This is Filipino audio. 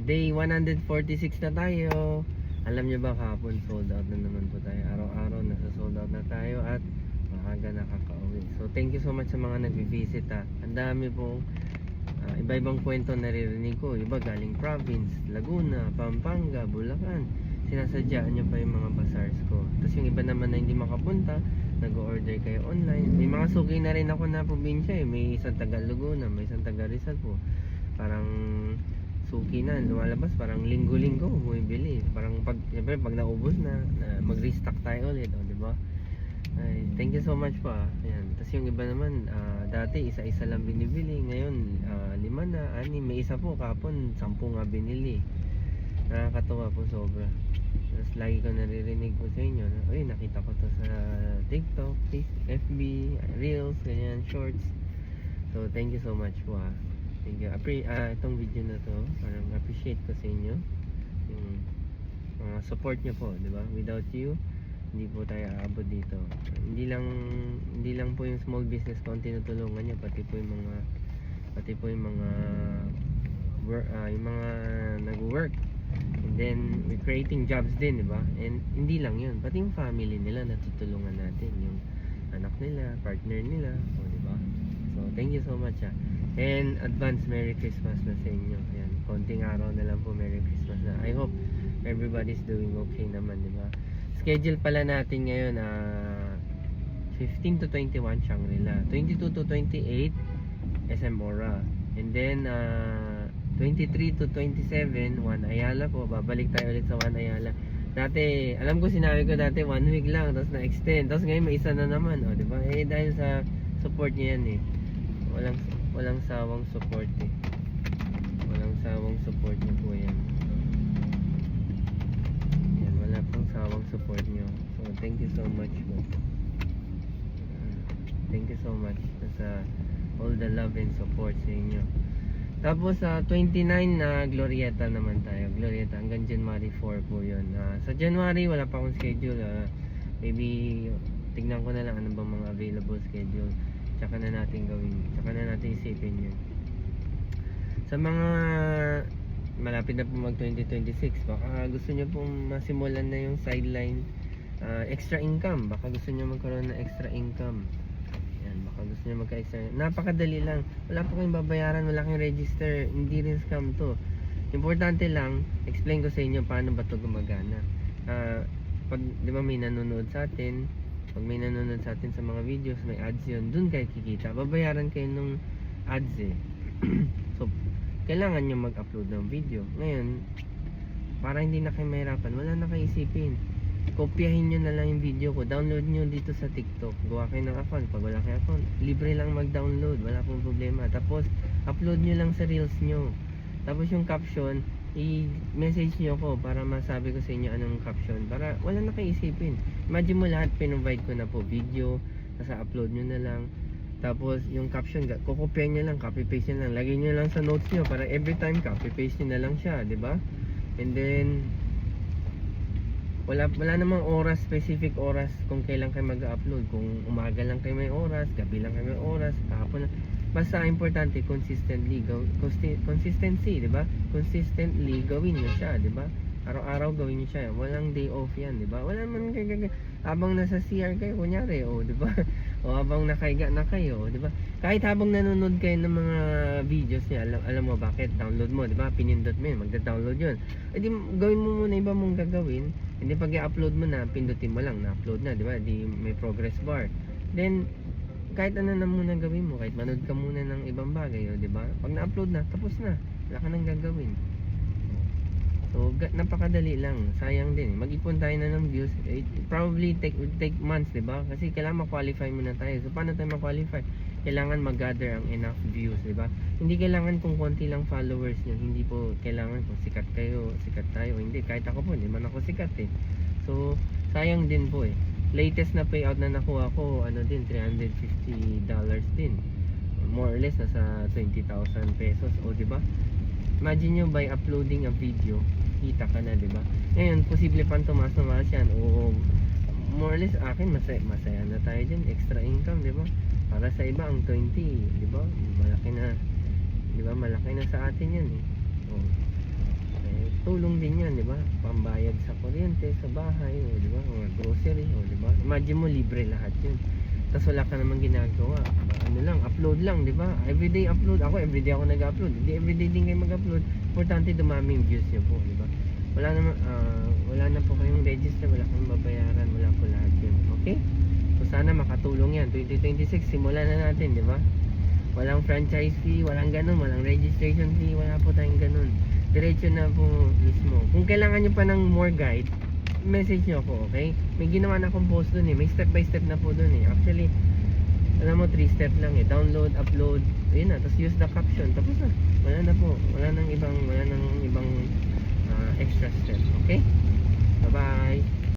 Day 146 na tayo. Alam nyo ba kahapon sold out na naman po tayo. Araw-araw nasa sold out na tayo at maaga nakaka-uwi. So thank you so much sa mga nag-visit ha. Ang dami pong iba-ibang kwento naririnig ko. Iba galing province, Laguna, Pampanga, Bulacan. Sinasadyaan nyo pa yung mga bazaars ko. Tapos yung iba naman na hindi makapunta, nag-order kayo online. May mga suki na rin ako na probinsya eh. May isang taga Laguna, may isang taga Rizal po. Parang suki na lumalabas, parang linggo-linggo bumibili. Parang siyempre pag naubos na mag-restock tayo ulit, di ba? Ay, thank you so much po. Ayan. Tapos yung iba naman, dati isa-isa lang binibili, ngayon 5 na, 6, may isa po kapon 10 nga binili. Nakakatuwa po sobra. Tapos lagi ko naririnig po sa inyo na, uy, nakita ko to sa TikTok, FB, Reels, ganyan, Shorts. So thank you so much po thank you. Itong video na to, parang appreciate ko sa inyo yung support nyo po, di ba? Without you, hindi po tayo aabot dito. Hindi lang po yung small business ko ang tinutulungan nyo, pati po yung mga yung mga nag-work. And then we're creating jobs din, di ba? And hindi lang yun, pati yung family nila natutulungan natin, yung anak nila, partner nila, di ba? So thank you so much and advance Merry Christmas na sa inyo. Ayan, konting araw na lang po Merry Christmas na. I hope everybody's doing okay naman, di ba? Schedule pala natin ngayon 15 to 21 Shangri-La, 22 to 28 SM Ora, and then 23 to 27 One Ayala po. Babalik tayo ulit sa One Ayala. Dati, alam ko sinabi ko dati 1 week lang, tapos na-extend, tapos ngayon may isa na naman, di ba? Dahil sa support niya yan walang sawang support walang sawang support niyo po yan. Wala pang sawang support niyo. So thank you so much po. Thank you so much sa all the love and support sa inyo. Tapos 29 na Glorieta naman tayo. Glorieta hanggang January 4 po yun. Sa January wala pa akong schedule. Maybe tignan ko na lang ano bang mga available schedule. Tsaka na natin gawin, tsaka na natin isipin yun. Sa mga malapit na po mag 2026, baka gusto nyo pong masimulan na yung sideline extra income. Baka gusto nyo magkaroon ng extra income. Yan, baka gusto nyo magka-extra. Napakadali lang, wala po kayong babayaran, wala kayong register, hindi rin scam to. Importante lang, explain ko sa inyo paano ba to gumagana. Pag di ba may nanonood sa atin, pag may nanonood sa atin sa mga videos, may ads yun, dun kayo kikita. Babayaran kayo nung ads So, kailangan nyo mag-upload ng video. Ngayon, para hindi na kayo mahirapan, wala na kayo isipin. Kopyahin nyo na lang yung video ko. Download nyo dito sa TikTok. Gawa kayo ng account. Pag wala kayo account, libre lang mag-download. Wala pong problema. Tapos, upload nyo lang sa Reels nyo. Tapos yung caption, i-message nyo ko para masabi ko sa inyo anong caption, para wala na kayo isipin. Imagine mo lahat pinrovide ko na po video, nasa upload nyo na lang. Tapos yung caption, kukopyahin nyo lang, copy paste nyo lang, lagay nyo lang sa notes nyo para every time copy paste nyo na lang siya, di ba? And then wala namang oras, specific oras kung kailan kayo mag-upload. Kung umaga lang kayo may oras, gabi lang kayo may oras, kahapon lang. Basta importante consistency, di ba? Consistently gawin niyo siya, di ba? Araw-araw gawin niyo siya. Walang day off 'yan, di ba? Wala man habang nasa CR kayo kunyari, di ba? O habang nakahiga na kayo, di ba? Kahit habang nanonood kayo ng mga videos niya, alam mo bakit? Download mo, di ba? Pinindot mo 'yun, magda-download 'yun. Edi gawin mo muna iba mong gagawin. Hindi pag i-upload mo na, pindutin mo lang, na-upload na, di ba? Di may progress bar. Then kahit ano na muna gawin mo, kahit manood ka muna ng ibang bagay, di ba? Pag na-upload na, tapos na. Wala ka nang gagawin. So, napakadali lang. Sayang din. Mag-ipon tayo na ng views. It probably take months, di ba? Kasi kailangan ma-qualify muna tayo. So, paano tayo ma-qualify? Kailangan mag-gather ang enough views, di ba? Hindi kailangan kung konti lang followers nyo. Hindi po kailangan kung sikat kayo, sikat tayo. Hindi, kahit ako po, hindi man ako sikat eh. So, sayang din po eh. Latest na payout na nakuha ko, din, $350 din. More or less, nasa 20,000 pesos. O, diba? Imagine nyo, by uploading a video, kita ka na, diba? Ngayon, posible pang tumaas yan. O, more or less, akin, masaya na tayo dyan. Extra income, diba? Para sa iba, ang 20, diba? Malaki na, diba? Malaki na sa atin yan, eh. O, tulong din yan, di ba? Pambayad sa kuryente, sa bahay, o, di ba? Mga grocery, o, di ba? Imagine mo, libre lahat yun. Tapos wala ka namang ginagawa. Ano lang, upload lang, di ba? Everyday upload. Ako, everyday ako nag-upload. Hindi everyday din kayo mag-upload. Importante dumami yung views nyo po, di ba? Wala na po kayong register, wala kayong babayaran, wala po lahat yun. Okay? So sana makatulong yan. 2026, simulan na natin, di ba? Walang franchise fee, walang ganun, walang registration fee, wala po tayong ganun. Diretso na po mismo. Kung kailangan nyo pa ng more guide, message nyo ako, okay? May ginawa na akong post dun eh. May step by step na po dun eh. Actually, alam mo, 3 step lang eh. Download, upload, ayun na. Tapos use the caption. Tapos na. Wala na po. Wala nang ibang extra step. Okay? Bye-bye.